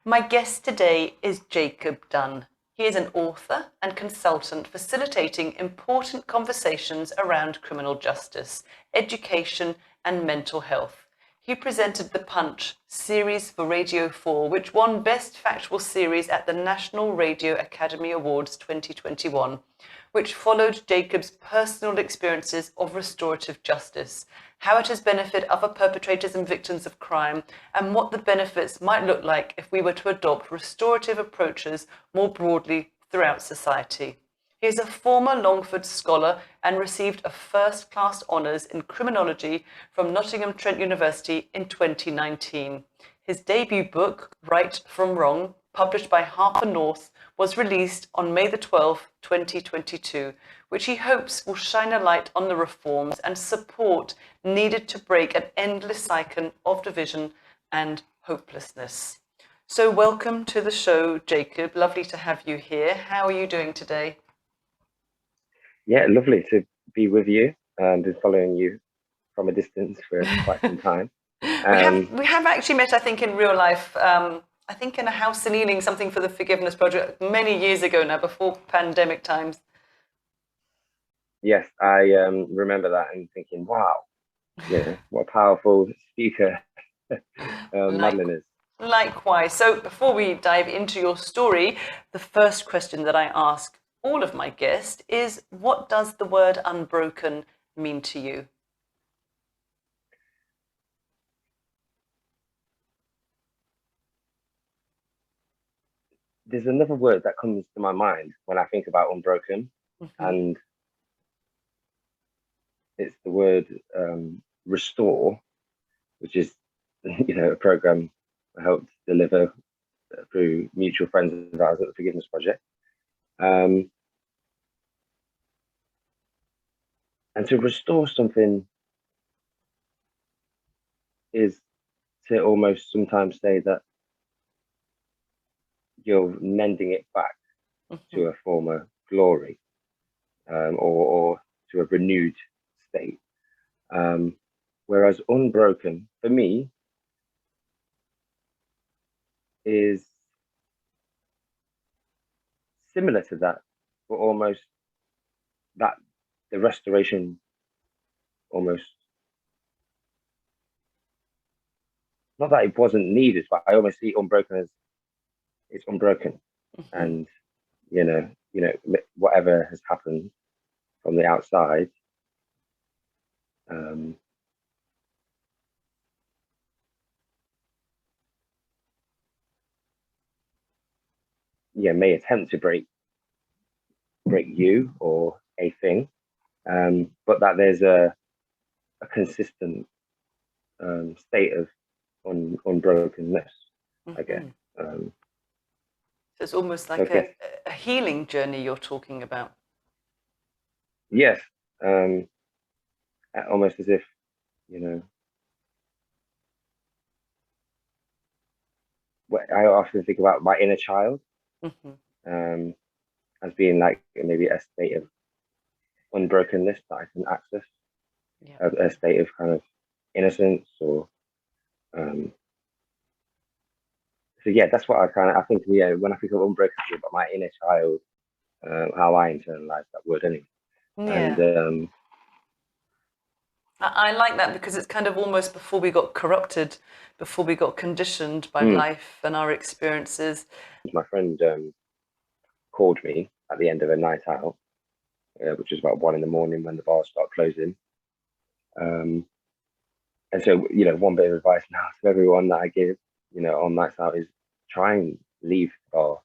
My guest today is Jacob Dunne. He is an author and consultant facilitating important conversations around criminal justice, education, and mental health. He presented the Punch series for Radio 4, which won Best Factual Series at the National Radio Academy Awards 2021, which followed Jacob's personal experiences of restorative justice, how it has benefited other perpetrators and victims of crime, and what the benefits might look like if we were to adopt restorative approaches more broadly throughout society. He is a former Longford Scholar and received a first-class honours in criminology from Nottingham Trent University in 2019. His debut book, Right from Wrong, published by Harper North, was released on May the 12th, 2022, which he hopes will shine a light on the reforms and support needed to break an endless cycle of division and hopelessness. So welcome to the show, Jacob. Lovely to have you here. How are you doing today? Yeah, lovely to be with you and been following you from a distance for quite some time. We have actually met, I think, in real life. I think in a house in Ealing, something for the Forgiveness Project, many years ago now, before pandemic times. Yes, I remember that and thinking, wow, yeah, what a powerful speaker Madeleine is. Likewise. So before we dive into your story, the first question that I ask all of my guests is, what does the word unbroken mean to you? There's another word that comes to my mind when I think about unbroken, and it's the word restore, which is a program I helped deliver through mutual friends of ours at the Forgiveness Project. And to restore something is to almost sometimes say that you're mending it back to a former glory, or to a renewed state. Whereas unbroken, for me, is similar to that, but almost that the restoration almost, not that it wasn't needed, but I almost see unbroken as it's unbroken. And whatever has happened from the outside, may attempt to break you or a thing, but that there's a consistent state of unbrokenness, I guess. So it's almost like a healing journey you're talking about. Yes, almost as if, I often think about my inner child as being like maybe a state of unbrokenness that I can access, a state of kind of innocence, or so yeah, that's what I think. Yeah, when I think of unbroken, about my inner child, how I internalize that word anyway. Yeah. And I like that because it's kind of almost before we got corrupted, before we got conditioned by life and our experiences. My friend called me at the end of a night out, which was about 1 a.m. when the bars start closing. And so, one bit of advice now to everyone that I give, on nights out is try and leave the bar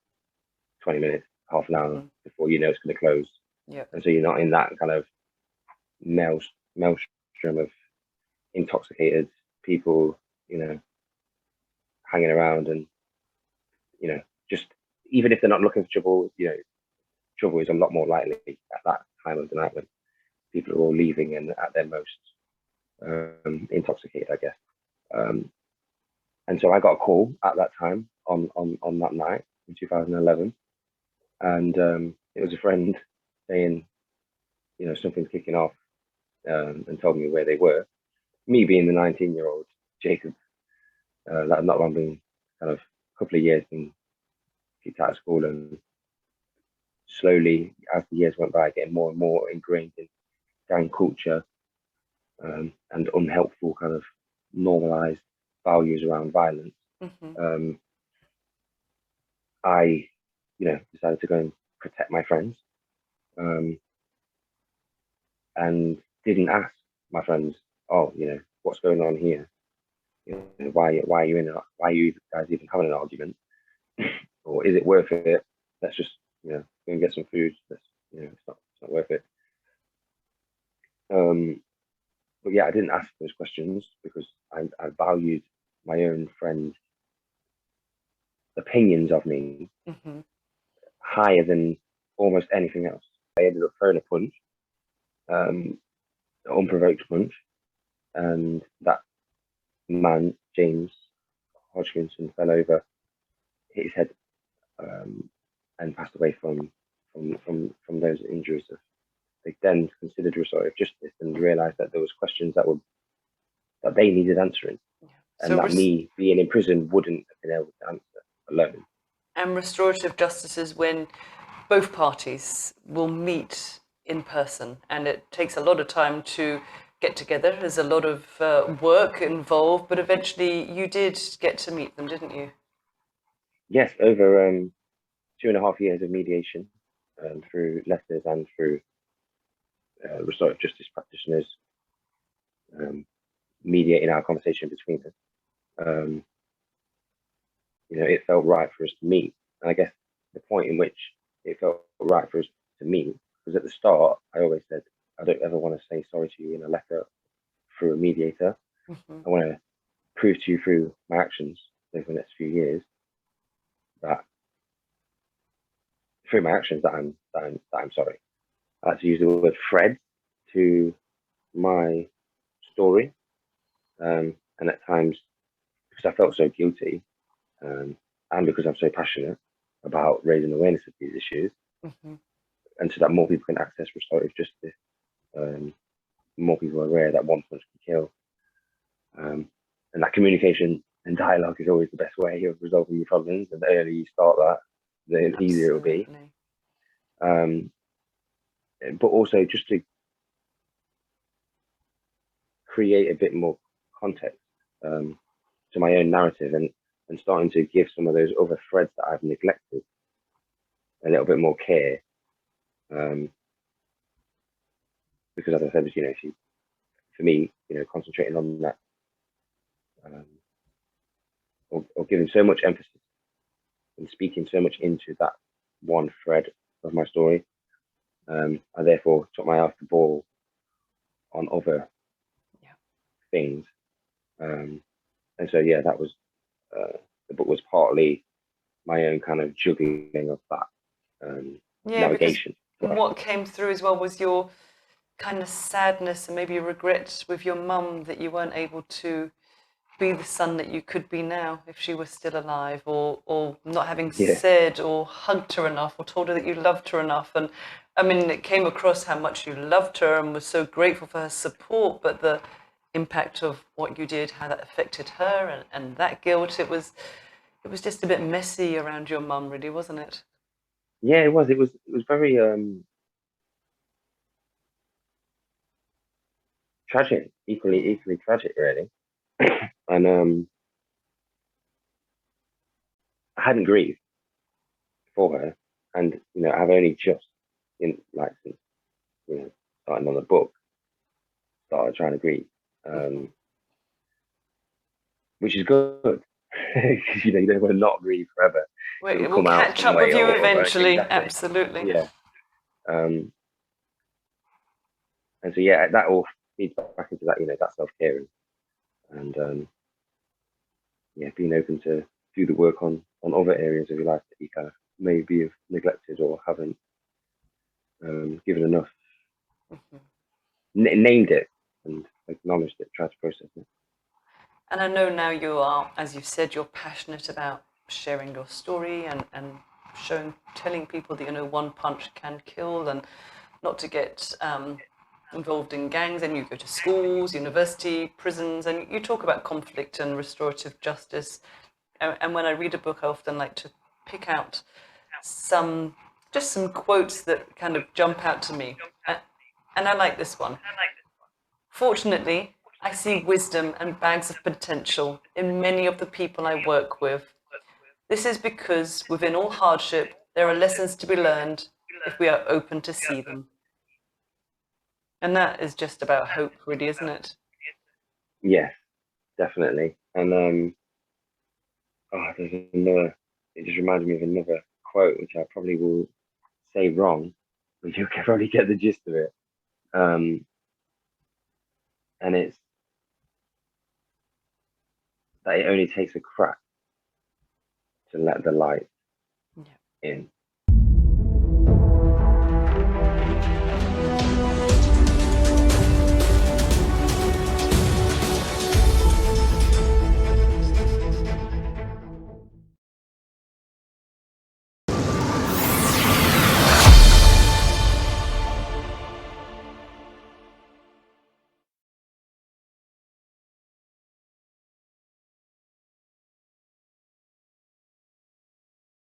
20 minutes, half an hour before you know it's going to close. Yeah. And so you're not in that kind of maelstrom of intoxicated people, hanging around, and just even if they're not looking for trouble, trouble is a lot more likely at that time of the night when people are all leaving and at their most intoxicated, I guess. And so I got a call at that time on that night in 2011, and it was a friend saying, something's kicking off, and told me where they were. Me being the 19-year-old Jacob that had not long been kind of couple of years been kicked out of school, and slowly, as the years went by, getting more and more ingrained in gang culture, and unhelpful kind of normalized values around violence. I, decided to go and protect my friends, and didn't ask my friends, oh, what's going on here? Why are you why are you guys even having an argument? Or is it worth it? Let's just, go and get some food. It's not worth it. But yeah, I didn't ask those questions because I valued my own friends' opinions of me higher than almost anything else. I ended up throwing a punch, an unprovoked punch, and that man, James Hodgkinson, fell over, hit his head, and passed away from those injuries. They then considered restorative justice and realised that there was questions that they needed answering, and that me being in prison wouldn't have been able to answer alone. And restorative justice is when both parties will meet in person, and it takes a lot of time to get together. There's a lot of work involved, but eventually you did get to meet them, didn't you? Yes, over 2.5 years of mediation, through letters and through restorative justice practitioners mediating our conversation between us. It felt right for us to meet. And I guess the point in which it felt right for us to meet was at the start, I always said, I don't ever want to say sorry to you in a letter through a mediator. I want to prove to you through my actions over the next few years that I'm sorry. I like to use the word thread to my story, and at times, because I felt so guilty, and because I'm so passionate about raising awareness of these issues, and so that more people can access restorative justice, more people are aware that one punch can kill, and that communication and dialogue is always the best way of resolving your problems. And the earlier you start that, the easier it'll be. But also just to create a bit more context to my own narrative, and starting to give some of those other threads that I've neglected a little bit more care. Because as I said, for me, concentrating on that, or giving so much emphasis and speaking so much into that one thread of my story, I therefore took my eye off the ball on other things. And so, yeah, that was, the book was partly my own kind of juggling of that navigation. What came through as well was your kind of sadness and maybe regret with your mum that you weren't able to be the son that you could be now if she was still alive, or not having said or hugged her enough or told her that you loved her enough. And I mean, it came across how much you loved her and was so grateful for her support, but the impact of what you did, how that affected her, and that guilt, it was just a bit messy around your mum, really, wasn't it? Yeah, it was very tragic, equally tragic, really. And I hadn't grieved for her, and I've only just since starting on the book started trying to grieve, which is good. Because you don't want to not grieve forever. We'll catch up with you eventually. Exactly. Absolutely. Yeah. And so that all feeds back into that, that self-care, and being open to do the work on other areas of your life that you kind of maybe have neglected or haven't given enough, named it and acknowledged it, tried to process it. And I know now you are, as you've said, you're passionate about sharing your story and telling people that, one punch can kill, and not to get involved in gangs. And you go to schools, university, prisons, and you talk about conflict and restorative justice And when I read a book, I often like to pick out some quotes that kind of jump out to me. And I like this one. Fortunately, I see wisdom and bags of potential in many of the people I work with. This is because within all hardship, there are lessons to be learned if we are open to see them. And that is just about hope, really, isn't it? Yes, definitely. And there's another. It just reminded me of another quote, which I probably will say wrong, but you can probably get the gist of it. And it's that it only takes a crack to let the light Yeah. in.